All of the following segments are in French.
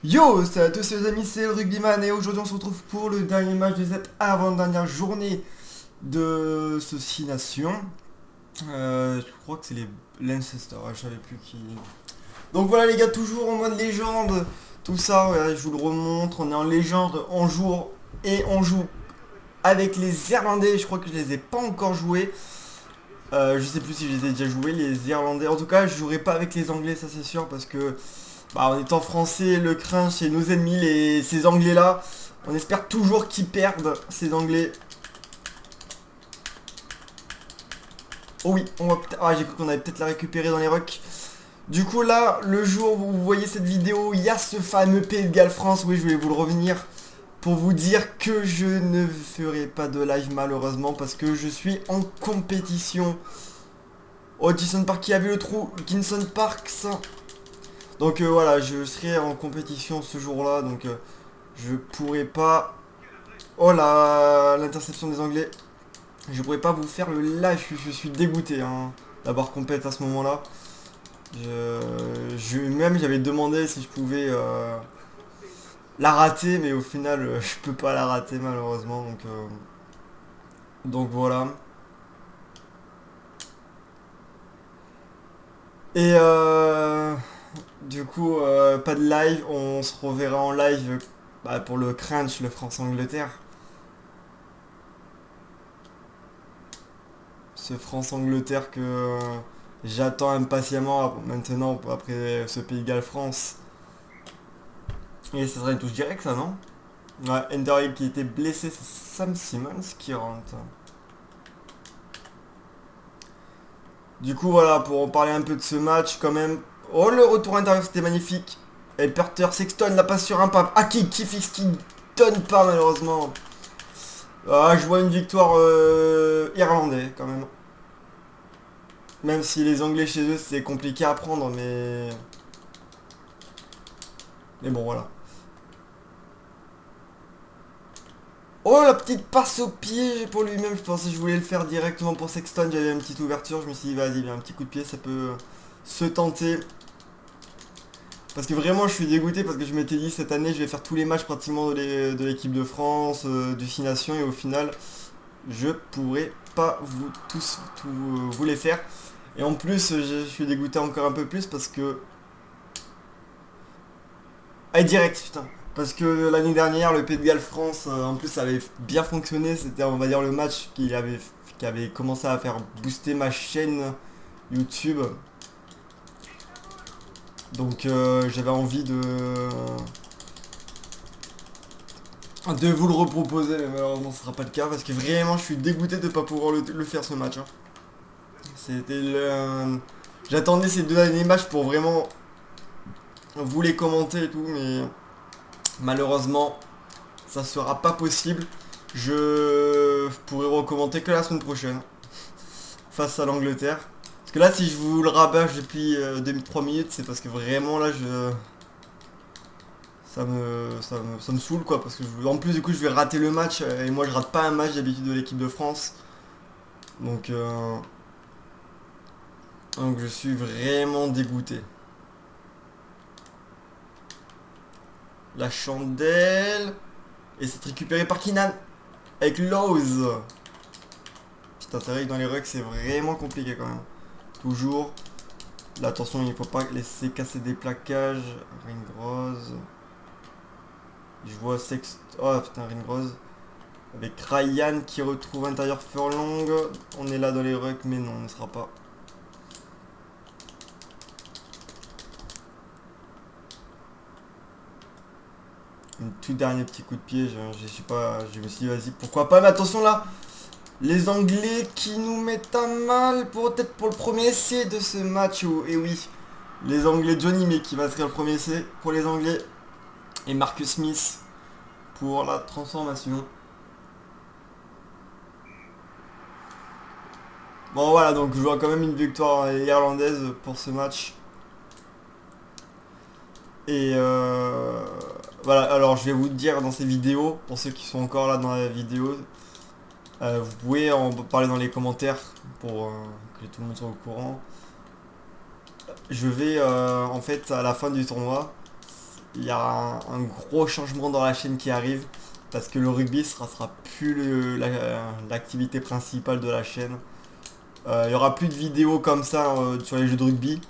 Yo, salut à tous les amis, c'est le Rugbyman et aujourd'hui on se retrouve pour le dernier match de cette avant-dernière journée de ce 6 Nations. Je crois que c'est les Leicester, ouais, je savais plus qui. Donc voilà les gars, toujours en mode légende, tout ça, ouais, je vous le remontre, on est en légende, on joue et on joue avec les Irlandais, je crois que je les ai pas encore joués. Je sais plus si je les ai déjà joués les Irlandais, en tout cas je jouerai pas avec les Anglais, ça c'est sûr, parce que bah, en étant français, le crunch c'est nos ennemis, ces anglais là. On espère toujours qu'ils perdent, ces anglais. Oh oui, on va peut-être. Ah, j'ai cru qu'on allait peut-être la récupérer dans les rocks. Du coup, là, le jour où vous voyez cette vidéo, il y a ce fameux Pays de Galles France. Oui, je voulais vous le revenir pour vous dire que je ne ferai pas de live malheureusement parce que je suis en compétition. Hutchison Park qui a vu le trou, Kinson Park, ça. Donc voilà, je serai en compétition ce jour-là, donc je pourrais pas. Oh là, l'interception des Anglais. Je pourrais pas vous faire le live, je suis dégoûté hein, d'avoir compète à ce moment-là. Même j'avais demandé si je pouvais la rater, mais au final je peux pas la rater malheureusement. Donc voilà. Et du coup, pas de live, on se reverra en live bah, pour le crunch, le France-Angleterre. Ce France-Angleterre que j'attends impatiemment maintenant après ce Pays de Galles-France. Et ça serait une touche directe ça, non? Ouais, Enderhill qui était blessé, c'est Sam Simmons qui rentre. Du coup voilà, pour en parler un peu de ce match quand même. Oh le retour intérieur c'était magnifique. Et Perter Sexton la passe sur un pape. Ah qui fixe qui donne pas malheureusement. Ah je vois une victoire irlandais quand même. Même si les Anglais chez eux c'est compliqué à prendre mais. Mais bon voilà. Oh la petite passe au pied pour lui-même, je pensais que je voulais le faire directement pour Sexton, j'avais une petite ouverture, je me suis dit vas-y bien un petit coup de pied ça peut se tenter. Parce que vraiment je suis dégoûté parce que je m'étais dit cette année je vais faire tous les matchs pratiquement de l'équipe de France, du 6 Nations et au final je pourrais pas vous tous vous les faire. Et en plus je suis dégoûté encore un peu plus parce que. Ah direct putain. Parce que l'année dernière, le Pays de Galles France, en plus, ça avait bien fonctionné. C'était, on va dire, le match qui avait commencé à faire booster ma chaîne YouTube. Donc, j'avais envie de vous le reproposer, mais malheureusement, ce sera pas le cas. Parce que vraiment, je suis dégoûté de ne pas pouvoir le faire ce match, hein. C'était le. J'attendais ces deux derniers matchs pour vraiment vous les commenter et tout, mais malheureusement, ça sera pas possible. Je pourrai recommander que la semaine prochaine face à l'Angleterre. Parce que là, si je vous le rabâche depuis 3 minutes, c'est parce que vraiment là, ça me saoule quoi. Parce que en plus, du coup, je vais rater le match et moi, je rate pas un match d'habitude de l'équipe de France. Donc, euh, donc, je suis vraiment dégoûté. La chandelle. Et c'est récupéré par Kinan. Avec Lowe's. Putain, c'est vrai que dans les rucks, c'est vraiment compliqué quand même. Toujours. Là, attention, il faut pas laisser casser des plaquages. Ringrose. Je vois Sext. Oh putain, Ringrose. Avec Ryan qui retrouve intérieur Furlong. On est là dans les rucks, mais non, on ne sera pas. Un tout dernier petit coup de pied. Je sais pas. Je me suis dit, vas-y, pourquoi pas. Mais attention là. Les Anglais qui nous mettent à mal peut-être pour le premier essai de ce match. Et oui, les Anglais, Johnny May qui va faire le premier essai pour les Anglais. Et Marcus Smith pour la transformation. Bon voilà, donc je vois quand même une victoire irlandaise pour ce match. Et voilà, alors je vais vous dire dans ces vidéos, pour ceux qui sont encore là dans la vidéo, vous pouvez en parler dans les commentaires pour que tout le monde soit au courant. Je vais en fait à la fin du tournoi, il y a un gros changement dans la chaîne qui arrive. Parce que le rugby sera plus l'activité principale de la chaîne. Il y aura plus de vidéos comme ça sur les jeux de rugby.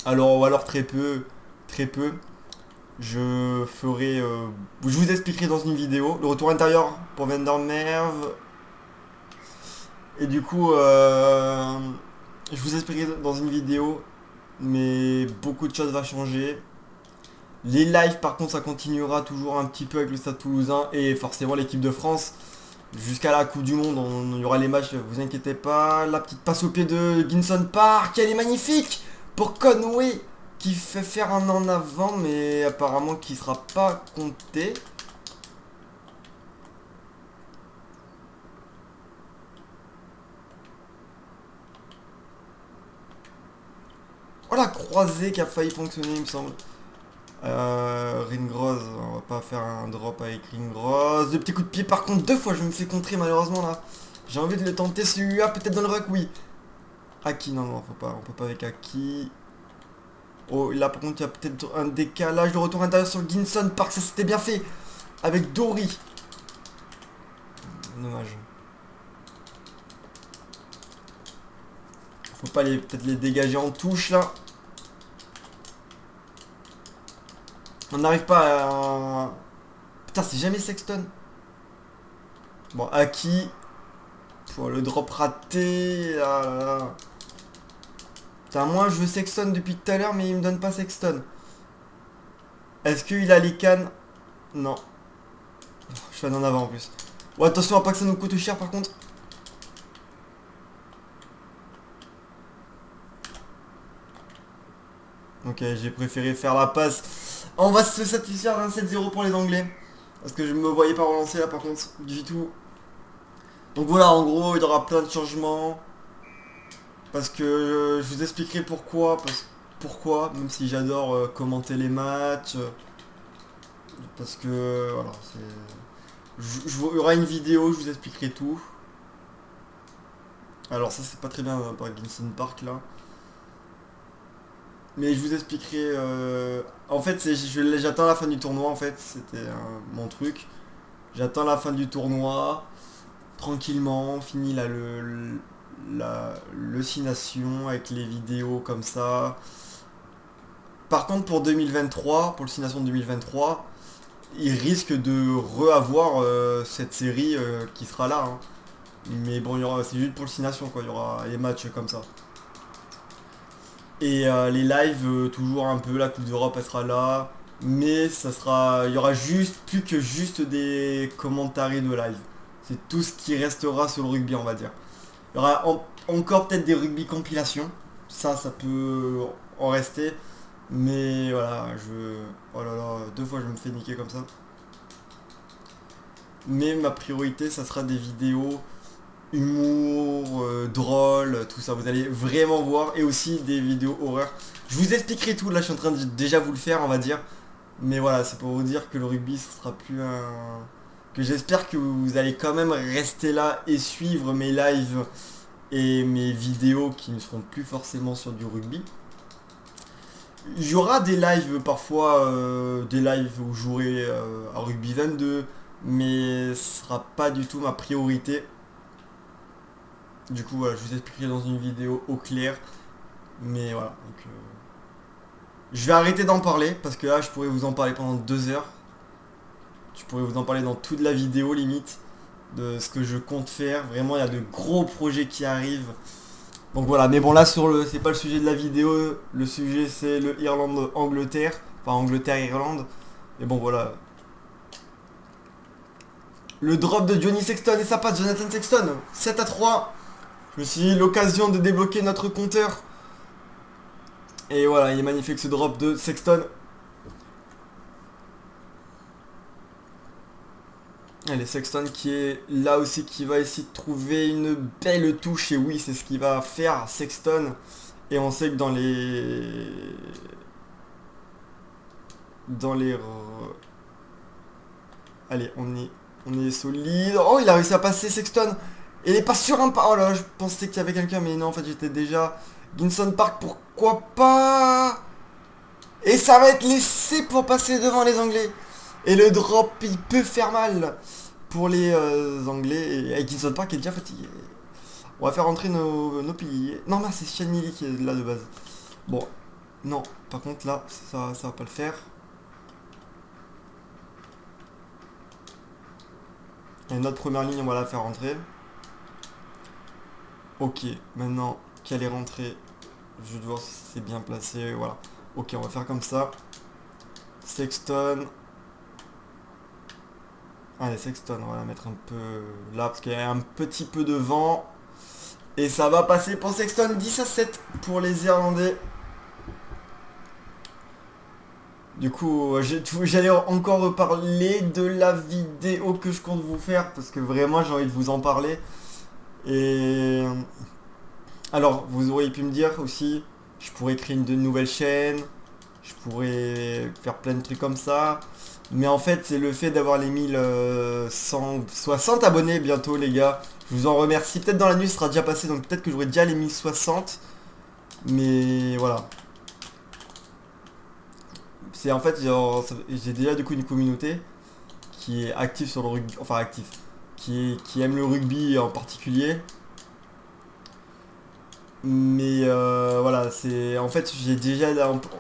Alors, ou alors très peu. Très peu. Je ferai... je vous expliquerai dans une vidéo. Le retour intérieur pour Vandermeerve. Et du coup, je vous expliquerai dans une vidéo. Mais beaucoup de choses vont changer. Les lives par contre ça continuera toujours un petit peu avec le Stade Toulousain et forcément l'équipe de France. Jusqu'à la Coupe du Monde, il y aura les matchs, vous inquiétez pas. La petite passe au pied de Ginson Park, elle est magnifique pour Conway qui fait faire un en avant mais apparemment qui sera pas compté. Oh la croisée qui a failli fonctionner il me semble. Ringroz, on va pas faire un drop avec Ringroz. Deux petits coups de pied par contre, deux fois je me fais contrer malheureusement là. J'ai envie de le tenter celui-là, peut-être dans le ruck, oui. Aki, non, non, faut pas, on peut pas avec Aki. Oh, là par contre il y a peut-être un décalage de retour intérieur sur Ginson Park, ça c'était bien fait. Avec Dory. Dommage. Faut pas peut-être les dégager en touche là. On n'arrive pas à... Putain, c'est jamais Sexton. Bon, Aki. Pour le drop raté. Là, là, là. Putain, moi je veux Sexton depuis tout à l'heure, mais il me donne pas Sexton. Est-ce qu'il a les cannes? Non. Je suis en avant en plus. Bon, attention à pas que ça nous coûte cher par contre. Ok, j'ai préféré faire la passe. On va se satisfaire d'un 7-0 pour les Anglais. Parce que je me voyais pas relancer là par contre, du tout. Donc voilà, en gros, il y aura plein de changements. Parce que je vous expliquerai pourquoi. Pourquoi, même si j'adore commenter les matchs. Parce que, voilà, c'est... Il y aura une vidéo, je vous expliquerai tout. Alors ça, c'est pas très bien par Ginson Park là. Mais je vous expliquerai... En fait, j'attends la fin du tournoi, en fait. C'était mon truc. J'attends la fin du tournoi. Tranquillement, on finit là le 6 Nations avec les vidéos comme ça. Par contre, pour 2023, pour le 6 Nations 2023, il risque de re-avoir cette série qui sera là. Hein. Mais bon, c'est juste pour le 6 Nations, quoi. Il y aura les matchs comme ça. Et les lives, toujours un peu, la Coupe d'Europe elle sera là. Mais ça sera. Il y aura juste plus que juste des commentaires de live. C'est tout ce qui restera sur le rugby on va dire. Il y aura encore peut-être des rugby compilations. Ça peut en rester. Mais voilà, oh là là, deux fois je me fais niquer comme ça. Mais ma priorité ça sera des vidéos humour, drôle, tout ça, vous allez vraiment voir, et aussi des vidéos horreur. Je vous expliquerai tout, là je suis en train de déjà vous le faire on va dire, mais voilà, c'est pour vous dire que le rugby ce sera plus un... que j'espère que vous allez quand même rester là et suivre mes lives et mes vidéos qui ne seront plus forcément sur du rugby. Il y aura des lives parfois, des lives où je jouerai à rugby 22, mais ce sera pas du tout ma priorité. Du coup, voilà, je vous expliquerai dans une vidéo au clair. Mais voilà, donc, je vais arrêter d'en parler parce que là, je pourrais vous en parler pendant 2 heures. Je pourrais vous en parler dans toute la vidéo limite de ce que je compte faire. Vraiment, il y a de gros projets qui arrivent. Donc voilà, mais bon là c'est pas le sujet de la vidéo. Le sujet c'est le Irlande-Angleterre. Enfin Angleterre-Irlande. Mais bon voilà. Le drop de Johnny Sexton et sa passe Jonathan Sexton. 7-3. Je me suis dit l'occasion de débloquer notre compteur. Et voilà, il est magnifique ce drop de Sexton. Allez, Sexton qui est là aussi, qui va essayer de trouver une belle touche. Et oui, c'est ce qu'il va faire, Sexton. Et on sait que dans les... Allez, on est solide. Oh, il a réussi à passer Sexton. Et il est pas sur un pas. Oh là là, je pensais qu'il y avait quelqu'un, mais non, en fait, j'étais déjà... Ginson Park, pourquoi pas? Et ça va être laissé pour passer devant les Anglais. Et le drop, il peut faire mal pour les Anglais. Et Kinson Park est déjà fatigué. On va faire rentrer nos piliers. Non, mais c'est Shanili qui est là de base. Bon, non. Par contre, là, ça va pas le faire. Et notre première ligne, on va la faire rentrer. Ok, maintenant qu'elle est rentrée, je dois voir si c'est bien placé. Voilà. Ok, on va faire comme ça. Sexton. Allez, Sexton, on va la mettre un peu là parce qu'il y a un petit peu de vent. Et ça va passer pour Sexton, 10-7 pour les Irlandais. Du coup, j'allais encore reparler de la vidéo que je compte vous faire parce que vraiment j'ai envie de vous en parler. Et alors, vous auriez pu me dire aussi, je pourrais créer une nouvelle chaîne, je pourrais faire plein de trucs comme ça. Mais en fait, c'est le fait d'avoir les 1160 abonnés bientôt, les gars. Je vous en remercie. Peut-être dans la nuit, ce sera déjà passé, donc peut-être que j'aurai déjà les 1060. Mais voilà. C'est en fait, j'ai déjà du coup une communauté qui est active sur le rugby, enfin active, qui aime le rugby en particulier. Mais voilà, c'est en fait j'ai déjà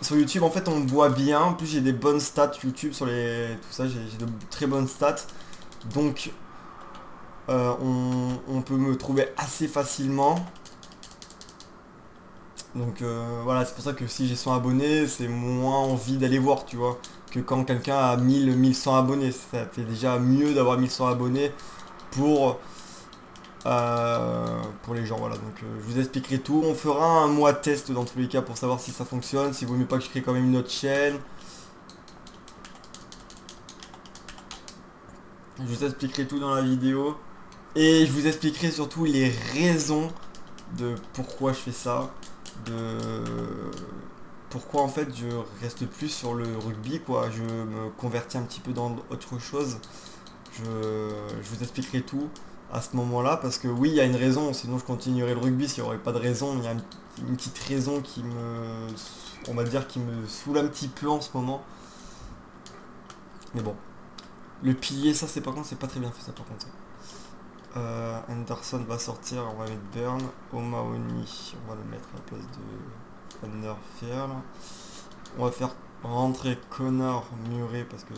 sur YouTube en fait on me voit bien. En plus j'ai des bonnes stats YouTube sur les tout ça, j'ai de très bonnes stats. Donc on peut me trouver assez facilement. Donc voilà, c'est pour ça que si j'ai 100 abonnés, c'est moins envie d'aller voir, tu vois, que quand quelqu'un a 1100 abonnés. Ça fait déjà mieux d'avoir 1100 abonnés pour pour les gens. Voilà, donc je vous expliquerai tout. On fera un mois test dans tous les cas pour savoir si ça fonctionne, s'il vaut mieux pas que je crée quand même une autre chaîne. Je vous expliquerai tout dans la vidéo. Et je vous expliquerai surtout les raisons de pourquoi je fais ça. De pourquoi en fait je reste plus sur le rugby, quoi. Je me convertis un petit peu dans autre chose. Je vous expliquerai tout à ce moment-là parce que oui, il y a une raison, sinon je continuerai le rugby s'il n'y aurait pas de raison. Il y a une petite raison qui me, on va dire, qui me saoule un petit peu en ce moment. Mais bon, le pilier, ça c'est par contre, c'est pas très bien fait ça par contre. Anderson va sortir, on va mettre Burn. O'Mahony, on va le mettre à la place de Vanderfeerl. On va faire rentrer Connor Murray parce que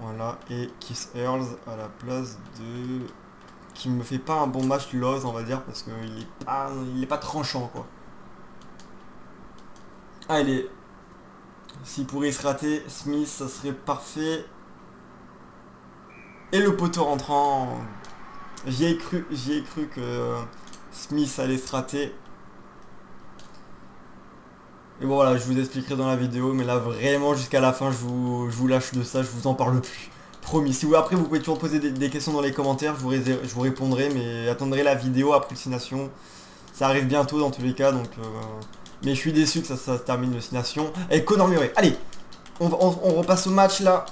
voilà, et Keith Earls à la place de qui me fait pas un bon match Loz, on va dire, parce qu'il est pas tranchant, quoi. Allez, s'il pourrait se rater, Smith, ça serait parfait. Et le poteau rentrant, j'y ai cru que Smith allait se rater. Et bon voilà, je vous expliquerai dans la vidéo, mais là vraiment jusqu'à la fin, je vous lâche de ça, je vous en parle plus. Promis. Si vous après vous pouvez toujours poser des questions dans les commentaires, je vous répondrai, mais attendrez la vidéo après le. Ça arrive bientôt dans tous les cas, donc mais je suis déçu que ça se termine le signation. Et Connor Murray, allez, on repasse au match là.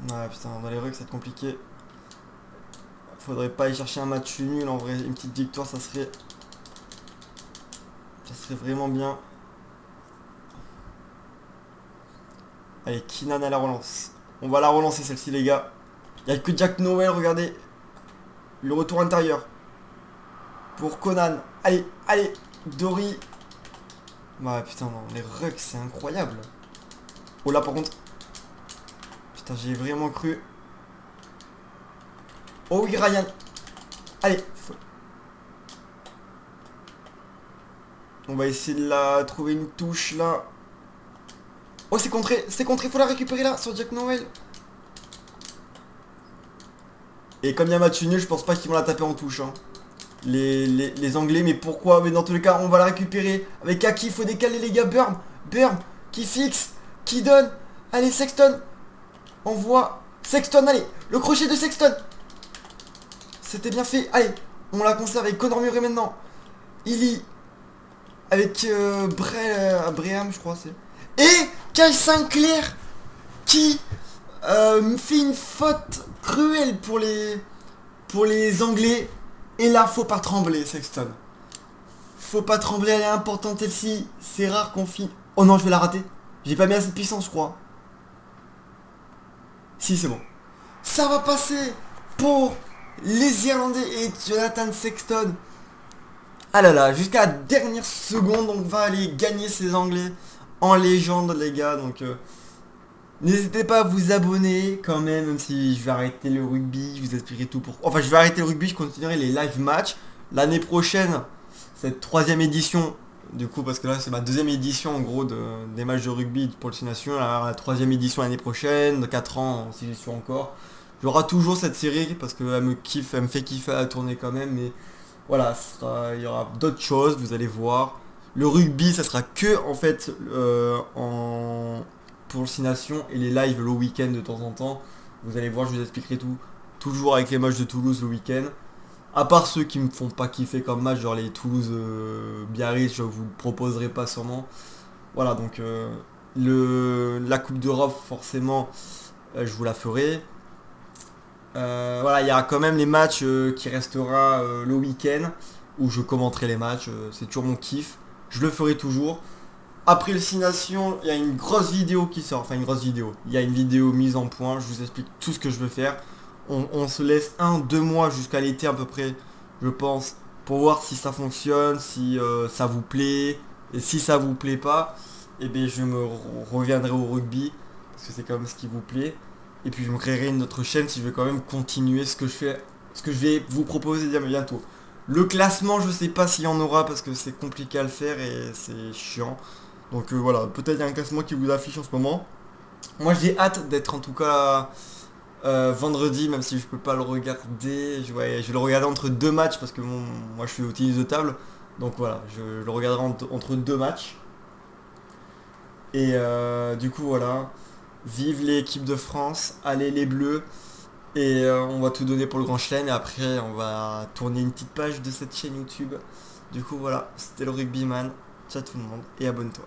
Ouais putain, dans les rugs ça va être compliqué. Faudrait pas aller chercher un match nul, en vrai, une petite victoire ça serait vraiment bien. Allez, Keenan à la relance. On va la relancer celle-ci les gars. Il n'y a que Jack Nowell, regardez. Le retour intérieur. Pour Conan. Allez, allez. Dory. Bah putain non, les rugs c'est incroyable. Oh là par contre. Putain j'ai vraiment cru. Oh oui Ryan. Allez. On va essayer de la trouver une touche là. Oh c'est contré, faut la récupérer là sur Jack Nowell. Et comme il y a match nul, je pense pas qu'ils vont la taper en touche. Hein. Les Anglais, mais pourquoi? Mais dans tous les cas, on va la récupérer. Avec Aki, il faut décaler les gars. Burn, qui fixe, qui donne. Allez, Sexton. Envoie. Sexton, allez. Le crochet de Sexton. C'était bien fait. Allez, on la conserve avec Connor Murray maintenant. Illy. Avec Breham, je crois, c'est. Et Kyle Sinclair qui fait une faute cruelle pour les Anglais. Et là, faut pas trembler, Sexton. Faut pas trembler, elle est importante celle-ci. C'est rare qu'on finisse. Oh non, je vais la rater. J'ai pas mis assez de puissance, je crois. Si, c'est bon. Ça va passer pour les Irlandais et Jonathan Sexton. Ah là là, jusqu'à la dernière seconde, on va aller gagner ces Anglais en légende, les gars. Donc, n'hésitez pas à vous abonner quand même si je vais arrêter le rugby. Je vous expliquerai tout pour. Enfin, je vais arrêter le rugby, je continuerai les live matchs. L'année prochaine, cette troisième édition, du coup, parce que là, c'est ma deuxième édition en gros des matchs de rugby pour le Six Nations. La troisième édition l'année prochaine, de 4 ans, si j'y suis encore. Il y aura toujours cette série parce qu'elle me kiffe, elle me fait kiffer à tourner quand même. Mais voilà, il y aura d'autres choses, vous allez voir. Le rugby, ça sera que en fait pour le Six Nations et les lives le week-end de temps en temps. Vous allez voir, je vous expliquerai tout. Toujours avec les matchs de Toulouse le week-end. À part ceux qui me font pas kiffer comme match, genre les Toulouse Biarritz, je vous le proposerai pas sûrement. Voilà, donc la Coupe d'Europe, forcément, je vous la ferai. Voilà, il y a quand même les matchs qui restera le week-end où je commenterai les matchs. C'est toujours mon kiff. Je le ferai toujours. Après le Six Nations, il y a une grosse vidéo qui sort. Enfin, une grosse vidéo. Il y a une vidéo mise en point. Je vous explique tout ce que je veux faire. On se laisse 1-2 mois jusqu'à l'été à peu près, je pense, pour voir si ça fonctionne, si ça vous plaît. Et si ça vous plaît pas, eh bien je me reviendrai au rugby, parce que c'est quand même ce qui vous plaît. Et puis je me créerai une autre chaîne si je vais quand même continuer ce que je fais, ce que je vais vous proposer bientôt. Le classement, je sais pas s'il y en aura parce que c'est compliqué à le faire et c'est chiant. Donc voilà, peut-être il y a un classement qui vous affiche en ce moment. Moi j'ai hâte d'être en tout cas vendredi, même si je peux pas le regarder. Je vais le regarder entre deux matchs parce que moi je suis au tennis de table. Donc voilà, je le regarderai entre deux matchs. Et du coup voilà, vive l'équipe de France, allez les Bleus. Et on va tout donner pour le Grand Chelem. Et après on va tourner une petite page de cette chaîne YouTube. Du coup voilà, c'était le Rugbyman. Ciao tout le monde et abonne-toi.